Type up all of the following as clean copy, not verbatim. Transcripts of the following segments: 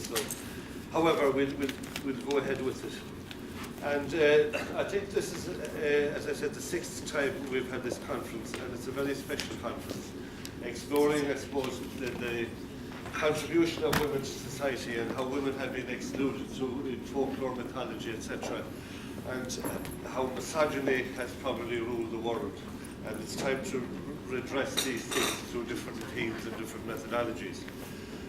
So, however, we'll go ahead with it. And I think this is, as I said, the 6th time we've had this conference, and it's a very special conference, exploring, I suppose, the contribution of women to society and how women have been excluded through folklore, mythology, etc., and how misogyny has probably ruled the world. And it's time to redress these things through different themes and different methodologies.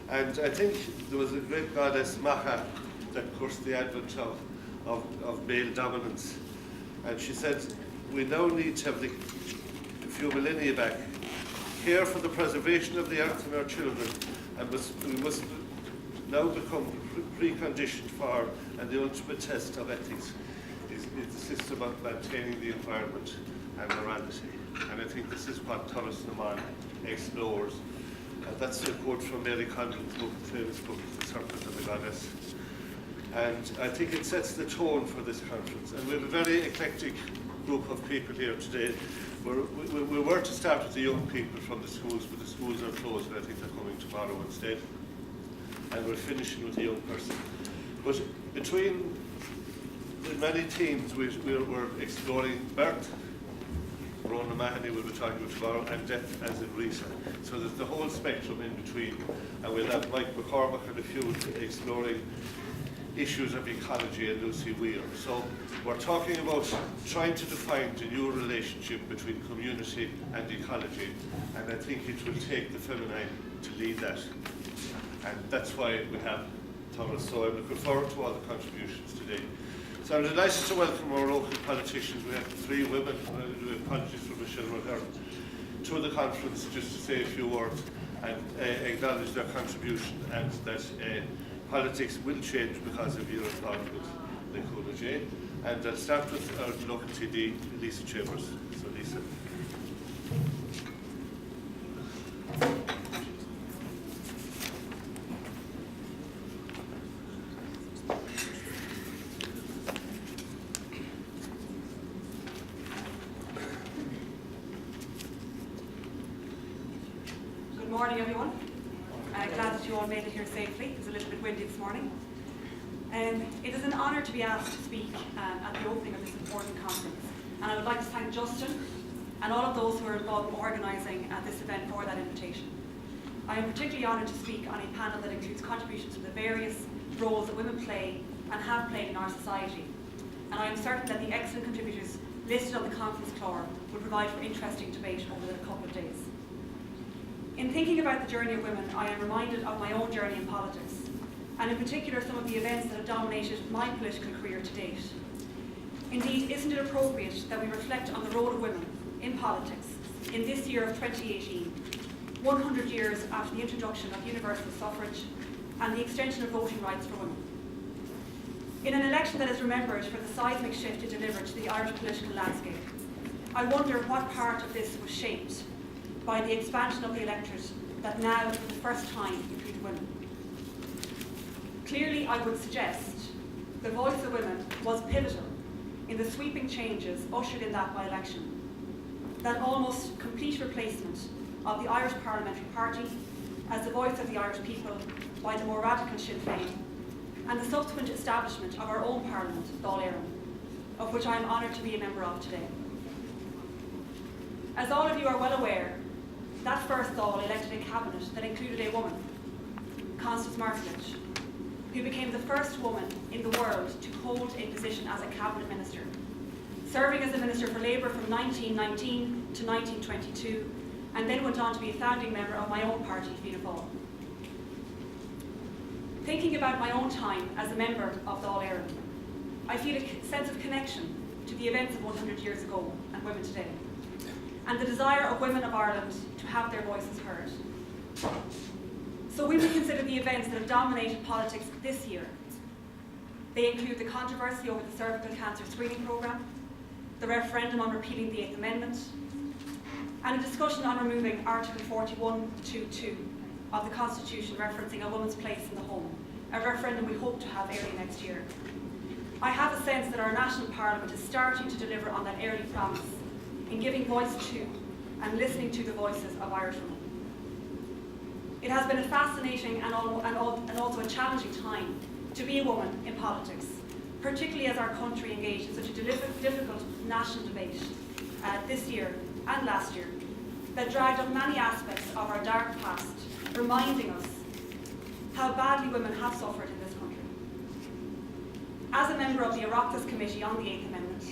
And I think there was a great goddess, Maha, that cursed the advent of male dominance. And she said, we now need to have a few millennia back, care for the preservation of the earth and our children, and we must now become preconditioned for, and the ultimate test of ethics is the system of maintaining the environment and morality. And I think this is what Turas Welcome explores. And that's a quote from Mary Condon's book, the famous book, The Serpent and the Goddess. And I think it sets the tone for this conference. And we have a very eclectic group of people here today. We were to start with the young people from the schools, but the schools are closed, and I think they're coming tomorrow instead. And we're finishing with the young person. But between the many themes, we're exploring birth, Rona Mahoney will be talking about tomorrow, and death as in Risa. So there's the whole spectrum in between. And we'll have Mike McCormack and a few exploring issues of ecology and Lucy Weir. So we're talking about trying to define the new relationship between community and ecology, and I think it will take the feminine to lead that. And that's why we have Thomas. So I'm looking forward to all the contributions today. So I'm delighted to welcome our local politicians. We have 3 women, apologies for Michelle O'Hara, to the conference just to say a few words and acknowledge their contribution, and that politics will change because of your involvement, Nicola J. And I'll start with our local TD, Lisa Chambers. So Lisa. Good morning, everyone. Glad that you all made it here safely. It was a little bit windy this morning. It is an honour to be asked to speak at the opening of this important conference. And I would like to thank Justin and all of those who are involved in organising this event for that invitation. I am particularly honoured to speak on a panel that includes contributions from the various roles that women play and have played in our society. And I am certain that the excellent contributors listed on the conference floor will provide for interesting debate over the couple of days. In thinking about the journey of women, I am reminded of my own journey in politics, and in particular some of the events that have dominated my political career to date. Indeed, isn't it appropriate that we reflect on the role of women in politics in this year of 2018, 100 years after the introduction of universal suffrage and the extension of voting rights for women? In an election that is remembered for the seismic shift it delivered to the Irish political landscape, I wonder what part of this was shaped by the expansion of the electorate that now, for the first time, included women. Clearly, I would suggest the voice of women was pivotal in the sweeping changes ushered in that by-election, that almost complete replacement of the Irish Parliamentary Party as the voice of the Irish people by the more radical Sinn Féin, and the subsequent establishment of our own Parliament, Dáil Éireann, of which I am honoured to be a member of today. As all of you are well aware, that first Dáil elected a cabinet that included a woman, Constance Markievicz, who became the first woman in the world to hold a position as a cabinet minister, serving as a Minister for Labour from 1919 to 1922, and then went on to be a founding member of my own party, Fianna Fáil. Thinking about my own time as a member of Dáil Éireann, I feel a sense of connection to the events of 100 years ago and women today, and the desire of women of Ireland to have their voices heard. So we will consider the events that have dominated politics this year. They include the controversy over the cervical cancer screening programme, the referendum on repealing the 8th Amendment, and a discussion on removing Article 41(2)(2) of the Constitution referencing a woman's place in the home, a referendum we hope to have early next year. I have a sense that our national parliament is starting to deliver on that early promise in giving voice to and listening to the voices of Irish women. It has been a fascinating and also a challenging time to be a woman in politics, particularly as our country engaged in such a difficult national debate this year and last year that dragged up many aspects of our dark past, reminding us how badly women have suffered in this country. As a member of the Oireachtas Committee on the 8th Amendment,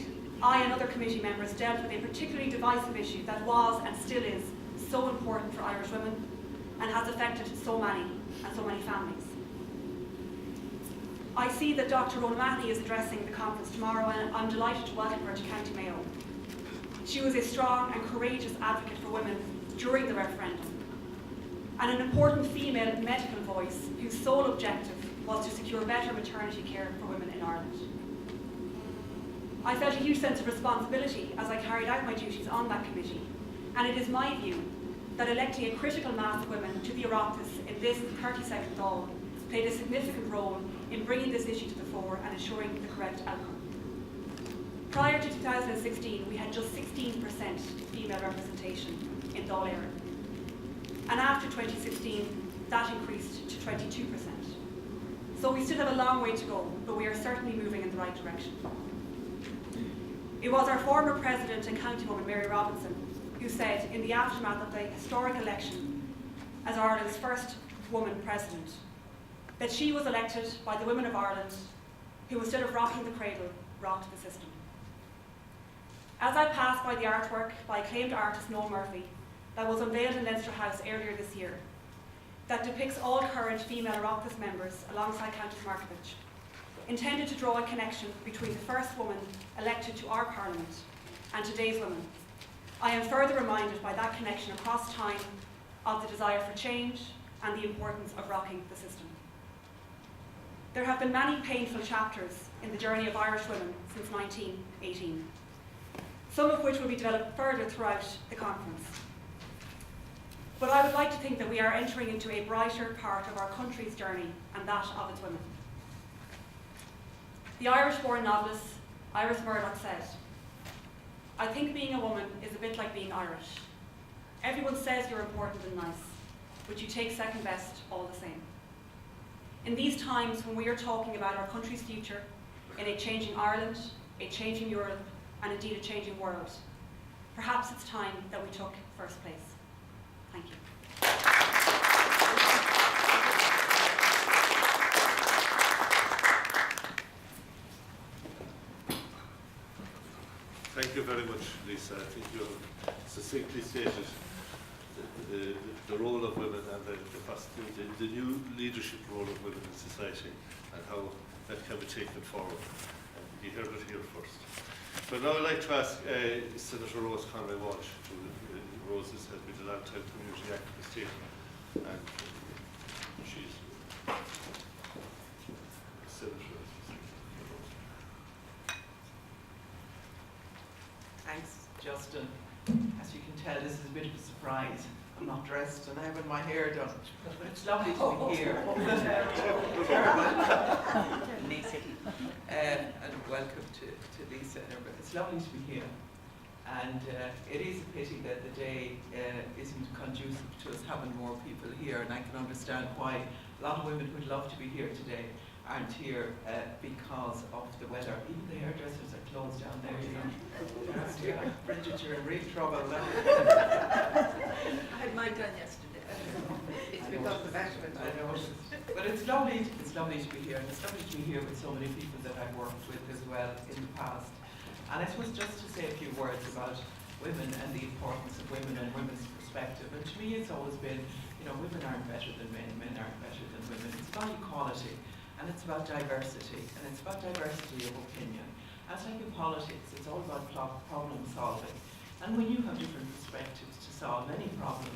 I and other committee members dealt with a particularly divisive issue that was and still is so important for Irish women and has affected so many families. I see that Dr. Rona Mahoney is addressing the conference tomorrow, and I'm delighted to welcome her to County Mayo. She was a strong and courageous advocate for women during the referendum, and an important female medical voice whose sole objective was to secure better maternity care for women in Ireland. I felt a huge sense of responsibility as I carried out my duties on that committee, and it is my view that electing a critical mass of women to the Oireachtas in this 32nd Dáil played a significant role in bringing this issue to the fore and ensuring the correct outcome. Prior to 2016, we had just 16% female representation in Dáil Éireann, and after 2016, that increased to 22%. So we still have a long way to go, but we are certainly moving in the right direction. It was our former President and Countywoman, Mary Robinson, who said in the aftermath of the historic election as Ireland's first woman President, that she was elected by the women of Ireland who, instead of rocking the cradle, rocked the system. As I passed by the artwork by acclaimed artist Noel Murphy that was unveiled in Leinster House earlier this year, that depicts all current female Oireachtas members alongside Countess Markievicz, intended to draw a connection between the first woman elected to our Parliament and today's women, I am further reminded by that connection across time of the desire for change and the importance of rocking the system. There have been many painful chapters in the journey of Irish women since 1918, some of which will be developed further throughout the conference. But I would like to think that we are entering into a brighter part of our country's journey and that of its women. The Irish-born novelist Iris Murdoch said, "I think being a woman is a bit like being Irish. Everyone says you're important and nice, but you take second best all the same." In these times when we are talking about our country's future in a changing Ireland, a changing Europe, and indeed a changing world, perhaps it's time that we took first place. Thank you. Thank you very much, Lisa. I think you have succinctly stated the role of women and the new leadership role of women in society and how that can be taken forward. And you heard it here first. But now I'd like to ask Senator Rose Conway-Walsh, who Rose has been a long-time community activist here, and she's Senator. Thanks, Justin. As you can tell, this is a bit of a surprise. I'm not dressed and I haven't my hair done, but it's lovely to be here. And welcome to Lisa and everybody. It's lovely to be here. And it is a pity that the day isn't conducive to us having more people here, and I can understand why a lot of women who'd love to be here today aren't here because of the weather. Even the hairdressers are closed down there, you know. Bridget, you're in real trouble. I had mine done yesterday. It's because of that. I know. But it's lovely to be here, and it's lovely to be here with so many people that I've worked with as well in the past. And I suppose just to say a few words about women and the importance of women and women's perspective. And to me it's always been, you know, women aren't better than men, men aren't better than women. It's about equality. And it's about diversity, and it's about diversity of opinion. As like in politics, it's all about problem solving. And when you have different perspectives to solve any problem,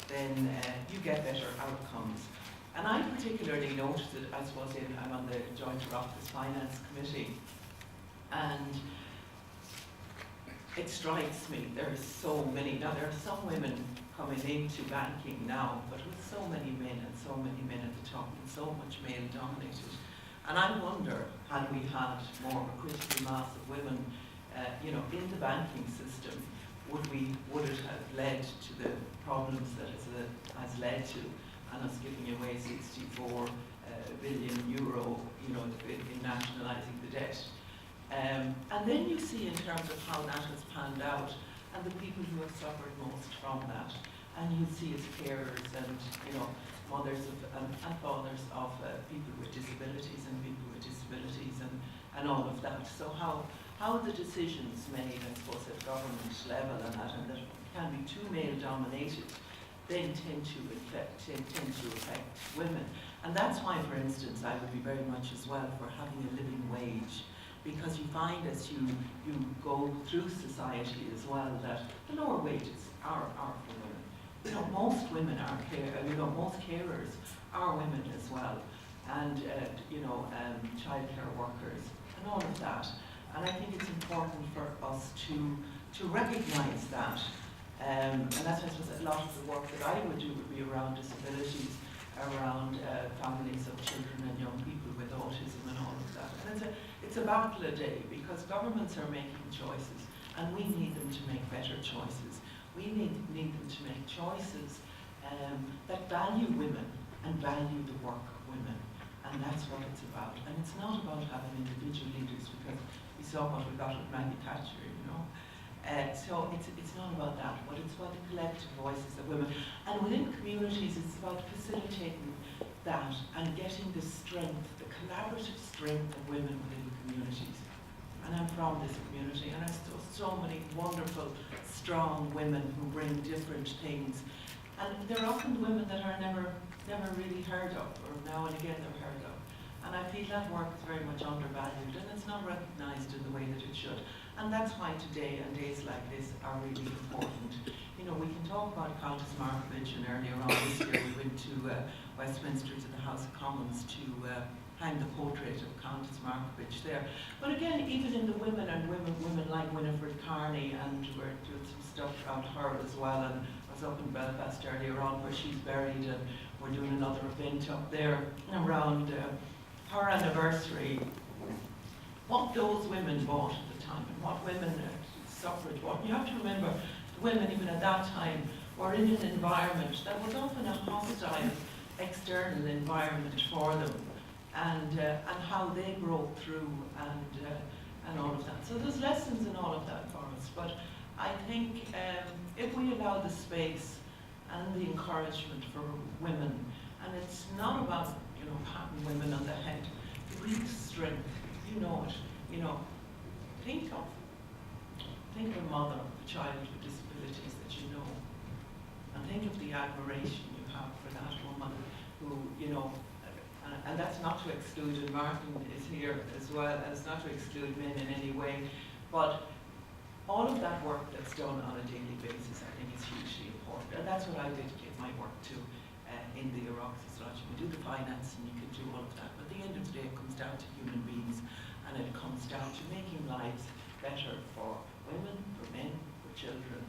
then you get better outcomes. And I particularly noticed it, I suppose, I'm on the Joint Oireachtas Finance Committee, and it strikes me there are so many, now there are some women coming into banking now, but with so many men and so many men at the top and so much male dominated. And I wonder, had we had more of a critical mass of women you know, in the banking system, would it have led to the problems that it has led to, and us giving away 64 billion euro, in nationalising the debt. And then you see in terms of how that has panned out, and the people who have suffered most from that. And you see as carers and, mothers and fathers of people with disabilities and all of that. So how the decisions made, I suppose, at government level and that can be too male dominated, then tend to affect women. And that's why, for instance, I would be very much as well for having a living wage, because you find as you go through society as well that the lower wages are for women. Most women are most carers are women as well, and childcare workers and all of that. And I think it's important for us to recognise that. And that's why I suppose a lot of the work that I would do would be around disabilities, around families of children and young people with autism and all of that. And it's a battle a day, because governments are making choices and we need them to make better choices. We need them to make choices that value women and value the work of women. And that's what it's about. And it's not about having individual leaders, because we saw what we got with Maggie Thatcher, So it's not about that, but it's about the collective voices of women. And within communities, it's about facilitating that and getting the strength, the collaborative strength of women within communities. And I'm from this community, and I saw so many wonderful, strong women who bring different things. And they're often women that are never really heard of, or now and again they're heard of. And I feel that work is very much undervalued, and it's not recognised in the way that it should. And that's why today and days like this are really important. We can talk about Countess Markovich, and earlier on this year we went to Westminster to the House of Commons to hang the portrait of Countess Markovich there. But again, even in the women like Winifred Carney, and we're doing some stuff around her as well. And I was up in Belfast earlier on where she's buried, and we're doing another event up there around her anniversary. What those women bought at the time, and what women suffered. You have to remember, the women even at that time were in an environment that was often a hostile external environment for them, and how they broke through and all of that. So there's lessons in all of that for us. But I think if we allow the space and the encouragement for women, and it's not about patting women on the head, the real strength, think of a mother of a child with disabilities that and think of the admiration you have for that woman who, and that's not to exclude, and Martin is here as well, and it's not to exclude men in any way, but all of that work that's done on a daily basis, I think, is hugely important, and that's what I dedicate my work to in the Iraq Society. We do the finance, and you can do all of that, but at the end of the day, it comes down to human beings, and it comes down to making lives better for women, for men, for children,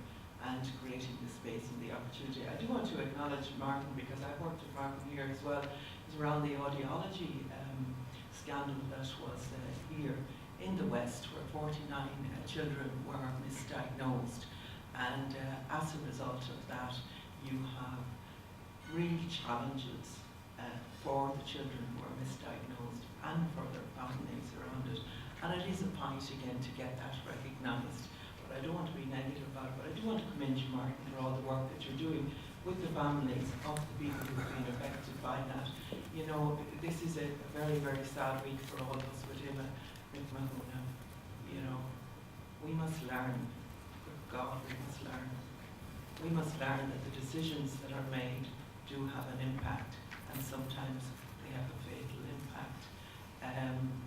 and creating the space and the opportunity. I do want to acknowledge Martin, because I've worked with Martin here as well. It's around the audiology scandal that was here in the West, where 49 children were misdiagnosed. And as a result of that, you have real challenges for the children who are misdiagnosed and for their families around it. And it is a fight again to get that recognised. But I don't want to be negative about it, but I do want to commend you, Martin, for all the work that you're doing with the families of the people who have been affected by that. This is a very, very sad week for all of us with him and with Mahona. We must learn, good God, we must learn. We must learn that the decisions that are made do have an impact, and sometimes they have a fatal impact.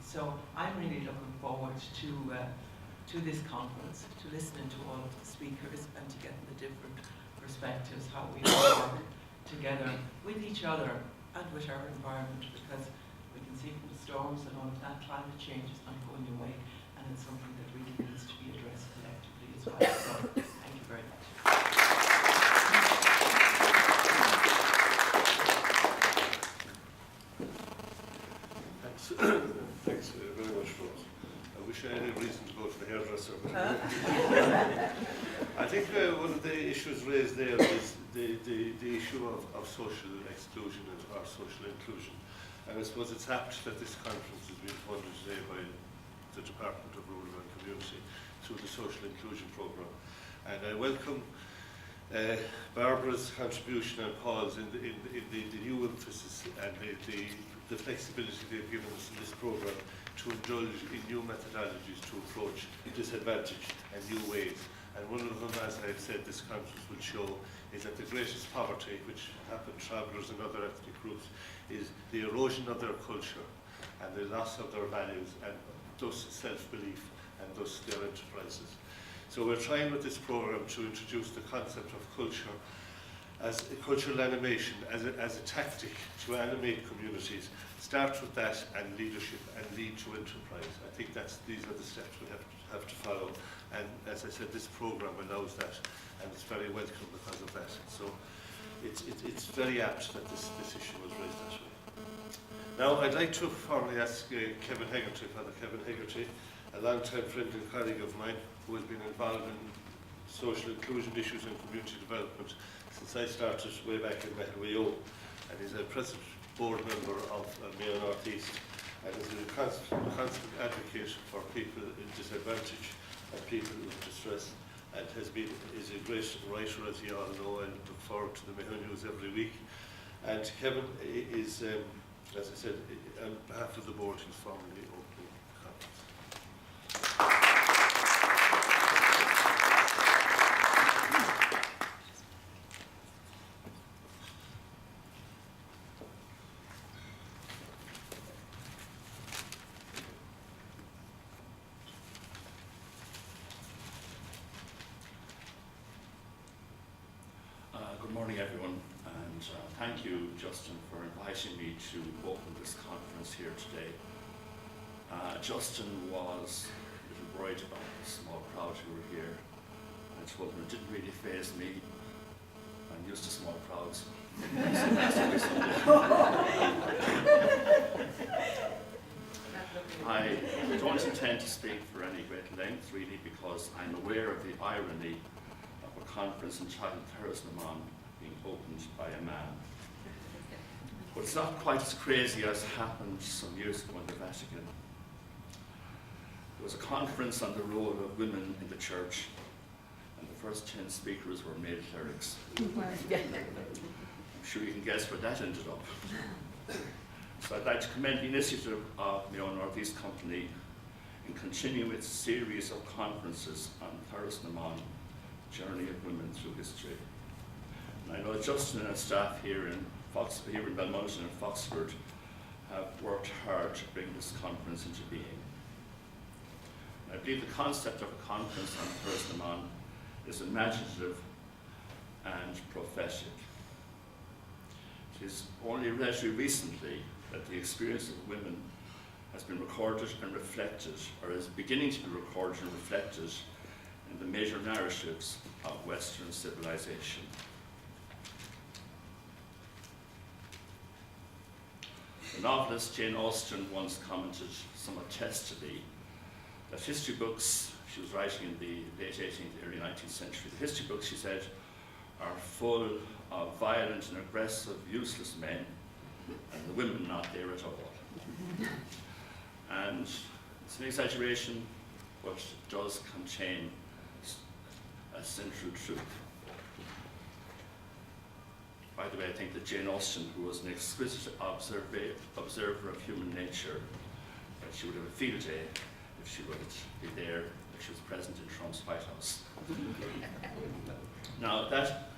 So I'm really looking forward to this conference, to listening to all of the speakers and to getting the different perspectives, how we all work together with each other and with our environment, because we can see from the storms and all of that, climate change is not going away, and it's something that really needs to be addressed collectively as well. So thank you very much. Thanks very much, Rose. wish I had a reason to go to the hairdresser. I think one of the issues raised there is the issue of social exclusion or social inclusion. And I suppose it's apt that this conference is being funded today by the Department of Rural and Community through the Social Inclusion Programme. And I welcome Barbara's contribution and Paul's in the new emphasis and the flexibility they've given us in this programme to indulge in new methodologies to approach disadvantage and new ways. And one of them, as I've said, this conference will show is that the greatest poverty, which happened to travellers and other ethnic groups, is the erosion of their culture and the loss of their values and thus self-belief and thus their enterprises. So we're trying with this programme to introduce the concept of culture as a cultural animation, as a tactic to animate communities. Start with that and leadership and lead to enterprise. I think these are the steps we have to follow. And as I said, this programme allows that, and it's very welcome because of that. So it's very apt that this issue was raised that way. Now I'd like to formally ask Kevin Hegarty, Father Kevin Hegarty, a long-time friend and colleague of mine who has been involved in social inclusion issues and community development since I started way back in Mayo, and he's a present board member of Mayo North East, and is a constant advocate for people in disadvantage and people in distress, and is a great writer, as you all know, and look forward to the Mayo News every week. And Kevin is, as I said, on behalf of the board, he's formally opening the conference. Good morning, everyone, and thank you, Justin, for inviting me to open this conference here today. Justin was a little worried about the small crowd who were here. I told him it didn't really faze me. I'm used to small crowds. I don't intend to speak for any great length, really, because I'm aware of the irony of a conference entitled Turas Welcome being opened by a man. But it's not quite as crazy as happened some years ago in the Vatican. There was a conference on the role of women in the church, and the first 10 speakers were male clerics. I'm sure you can guess where that ended up. So I'd like to commend the initiative of Mayo North East Company in continuing its series of conferences on Turas Welcome, Journey of Women Through History. And I know Justin and staff here in Belmont and in Foxford have worked hard to bring this conference into being. I believe the concept of a conference on Turas Welcome is imaginative and prophetic. It is only relatively recently that the experience of women has been recorded and reflected, or is beginning to be recorded and reflected in the major narratives of Western civilization. The novelist Jane Austen once commented somewhat testily that history books, she was writing in the late 18th, early 19th century, the history books, she said, are full of violent and aggressive, useless men, and the women not there at all. And it's an exaggeration, but it does contain a central truth. By the way, I think that Jane Austen, who was an exquisite observer of human nature, that she would have a field day if she would be there, if she was present in Trump's White House. Now, that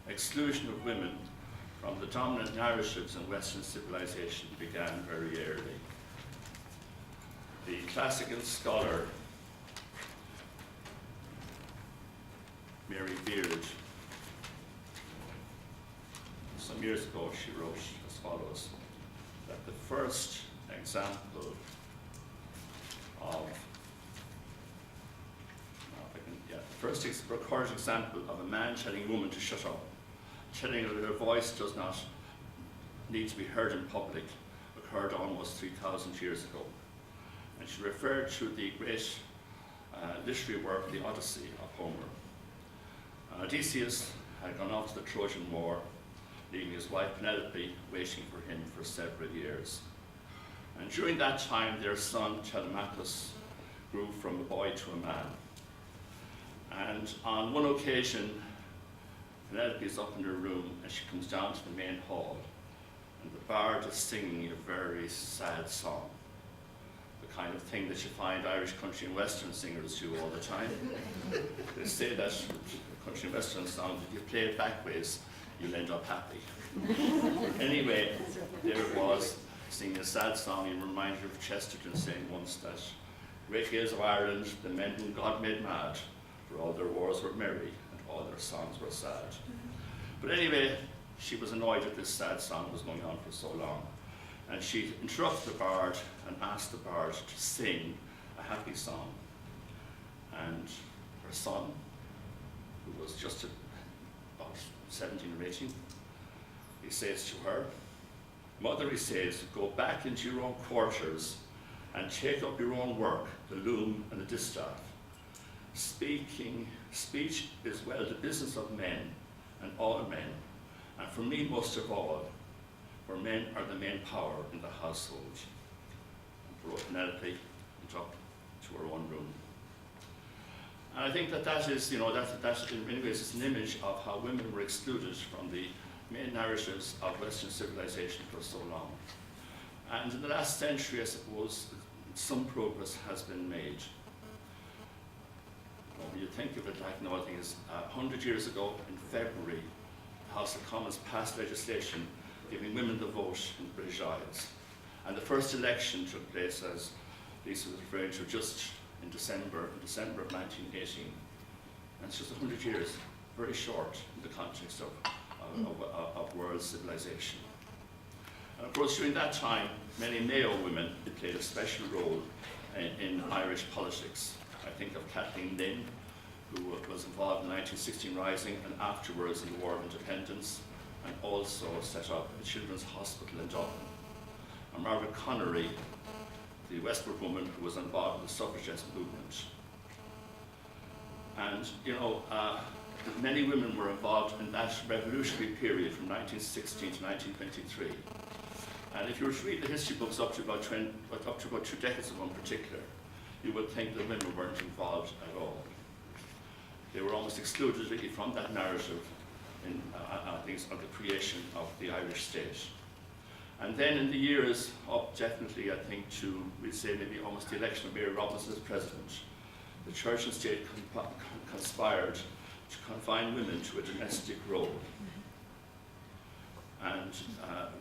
exclusion of women from the dominant narratives in Western civilization began very early. The classical scholar Mary Beard, some years ago, she wrote as follows, that the first example of, recorded example of a man telling a woman to shut up, telling her that her voice does not need to be heard in public, occurred almost 3,000 years ago. and she referred to the great literary work, the Odyssey of Homer. Odysseus had gone off to the Trojan War, leaving his wife Penelope waiting for him for several years. And during that time, their son Telemachus grew from a boy to a man. And on one occasion, Penelope is up in her room and she comes down to the main hall, and the bard is singing a very sad song, the kind of thing that you find Irish country and western singers do all the time. They say that country and western songs, if you play it backwards, you'll end up happy. Anyway, there it was, singing a sad song. He reminded her of Chesterton saying once that great Gales of Ireland, the men whom God made mad, for all their wars were merry and all their songs were sad. But anyway, she was annoyed that this sad song was going on for so long. And she interrupted the bard and asked the bard to sing a happy song. And her son, who was just about 17 or 18, he says to her, "Mother," he says, "go back into your own quarters and take up your own work, the loom and the distaff. Speech is well the business of men and all men, and for me most of all, for men are the main power in the household." And brought Penelope went up to her own room. And I think that is, you know, that in many ways is an image of how women were excluded from the main narratives of Western civilization for so long. And in the last century, I suppose, some progress has been made. When you think of it, like no thing is, 100 years ago in February, the House of Commons passed legislation giving women the vote in the British Isles. And the first election took place, as Lisa was referring to, just in December of 1918. And it's just 100 years, very short in the context of world civilization. And of course, during that time, many Mayo women played a special role in Irish politics. I think of Kathleen Lynn, who was involved in the 1916 Rising and afterwards in the War of Independence, and also set up a children's hospital in Dublin. And Margaret Connery, the Westward woman who was involved in the suffragette movement. And, you know, many women were involved in that revolutionary period from 1916 to 1923. And if you were to read the history books up to about 2 decades ago in particular, you would think that women weren't involved at all. They were almost excluded really from that narrative in things of the creation of the Irish state. And then in the years up definitely, I think, to, we'd say maybe almost the election of Mary Robinson as president, the church and state conspired to confine women to a domestic role. And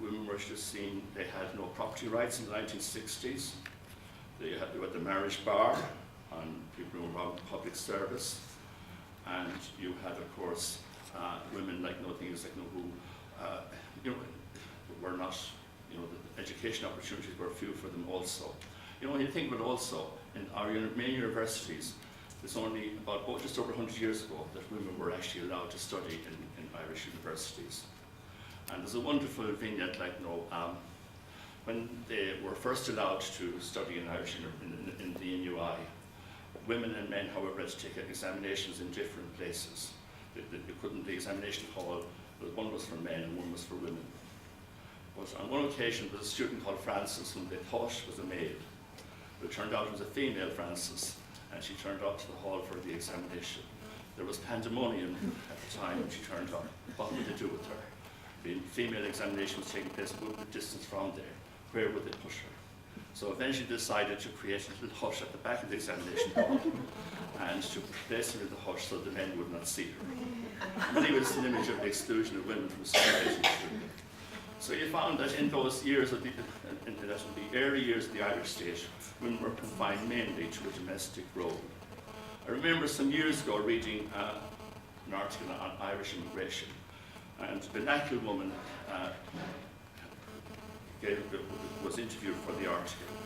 women were just seen, they had no property rights in the 1960s. They had the marriage bar on people who were involved in public service. And you had, of course, women like things like who were not, the education opportunities were few for them also. When you think about it also, in our main universities, it's only about just over 100 years ago that women were actually allowed to study in Irish universities. And there's a wonderful vignette, when they were first allowed to study in Irish in the NUI, women and men, however, had to take examinations in different places. The examination hall, one was for men and one was for women. But on one occasion, there was a student called Frances, whom they thought was a male. But it turned out it was a female Frances, and she turned up to the hall for the examination. There was pandemonium at the time when she turned up. What would they do with her? The female examination was taking place a good distance from there. Where would they push her? So eventually they decided to create a little hutch at the back of the examination hall and to place her in the hutch so the men would not see her. Anyway, it's an image of the exclusion of women from school. So you found that in those years, in the early years of the Irish state, women were confined mainly to a domestic role. I remember some years ago reading an article on Irish immigration, and the National woman was interviewed for the article,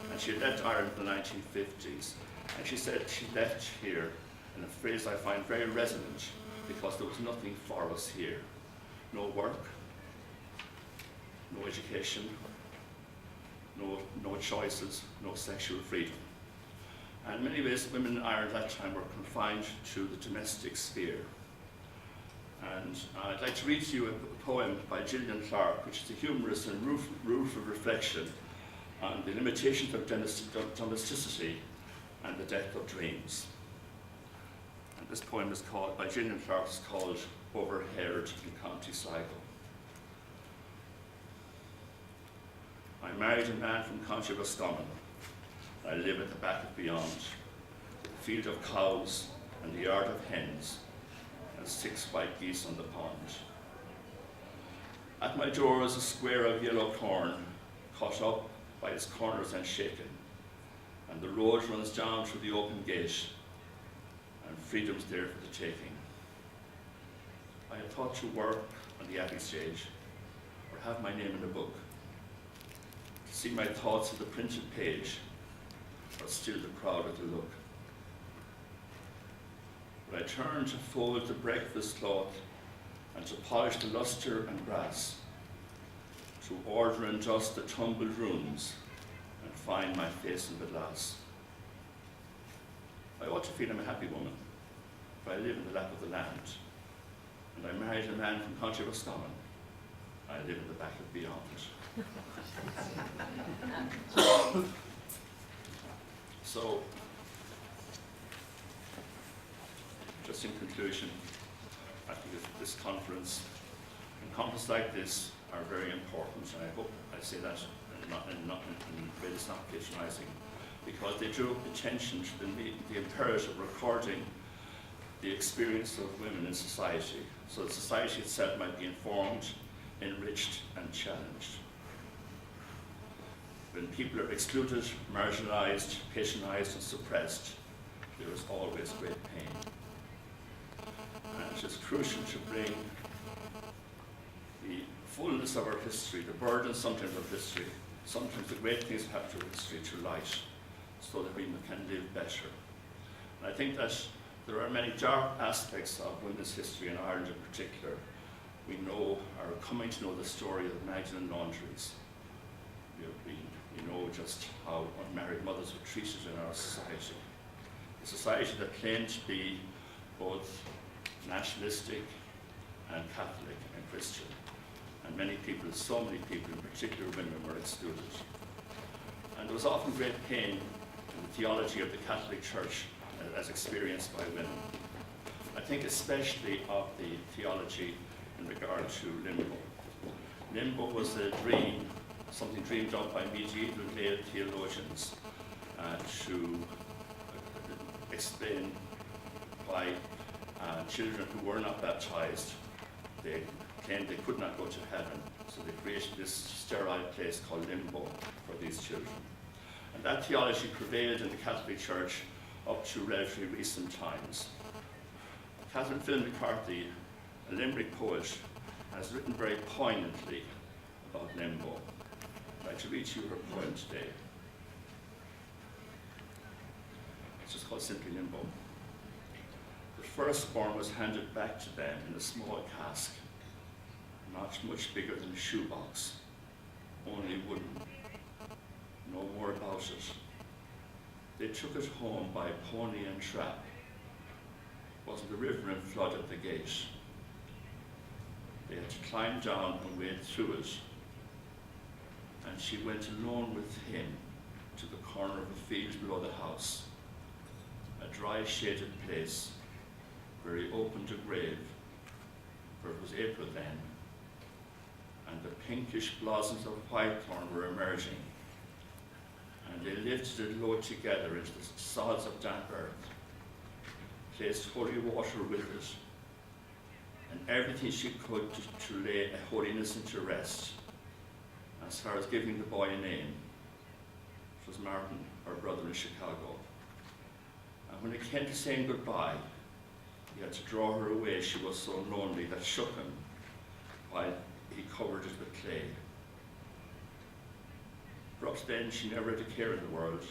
and she had left Ireland in the 1950s, and she said she left here in a phrase I find very resonant, because there was nothing for us here. No work, no education, no choices, no sexual freedom. And in many ways, women in Ireland at that time were confined to the domestic sphere. And I'd like to read to you a poem by Gillian Clarke, which is a humorous and rueful reflection on the limitations of domesticity and the death of dreams. And this poem is called, by Gillian Clarke, is called Overheard in County Sligo. I married a man from County Roscommon. I live at the back of beyond, with a field of cows and a yard of hens, and 6 white geese on the pond. At my door is a square of yellow corn, cut up by its corners and shaken, and the road runs down through the open gate, and freedom's there for the taking. I had thought to work on the Abbey stage, or have my name in a book, to see my thoughts on the printed page, but still the prouder to look. But I turned to fold the breakfast cloth and to polish the lustre and brass, to order and dust the tumbled rooms and find my face in the glass. I ought to feel I'm a happy woman, for I live in the lap of the land, and I married a man from County Roscommon. I live in the back of beyond. So, just in conclusion, I think that this conference and conferences like this are very important, and I hope I say that in a way that's not patronizing, because they drew attention to the imperative of recording the experience of women in society, so that society itself might be informed, enriched, and challenged. When people are excluded, marginalized, patronized, and suppressed, there is always great pain. And it is crucial to bring the fullness of our history, the burden sometimes of history, sometimes the great things that happen to history, to light, so that we can live better. And I think that there are many dark aspects of women's history in Ireland in particular. We know, are coming to know the story of Magdalene laundries. We know just how unmarried mothers were treated in our society. A society that claimed to be both nationalistic and Catholic and Christian. And many people, so many people, in particular women, were excluded. And there was often great pain in the theology of the Catholic Church as experienced by women. I think especially of the theology in regard to limbo. Limbo was a dream, something dreamed up by medieval male theologians to explain why children who were not baptized, they claimed they could not go to heaven, so they created this sterile place called limbo for these children. And that theology prevailed in the Catholic Church up to relatively recent times. Catherine Phil McCarthy, a Limerick poet, has written very poignantly about limbo. I'd like to read you her poem today. It's just called simply Limbo. The firstborn was handed back to them in a small cask, not much bigger than a shoebox, only wooden. No more about it. They took it home by pony and trap. Wasn't the river in flood at the gate. They had to climb down and wade through it. And she went alone with him to the corner of a field below the house, a dry shaded place where he opened a grave, for it was April then, and the pinkish blossoms of whitethorn were emerging, and they lifted it low together into the sods of damp earth, placed holy water with it, and everything she could to lay a holiness into rest, as far as giving the boy a name. It was Martin, her brother in Chicago. And when it came to saying goodbye, he had to draw her away. She was so lonely that shook him while he covered it with clay. For up to then, she never had a care in the world.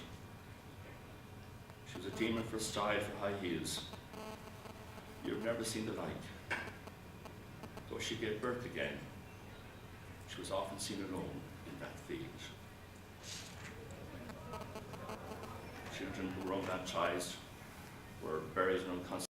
She was a demon for style, for high heels. You've never seen the like. Though she gave birth again, she was often seen alone in that field. children who were unbaptized were buried in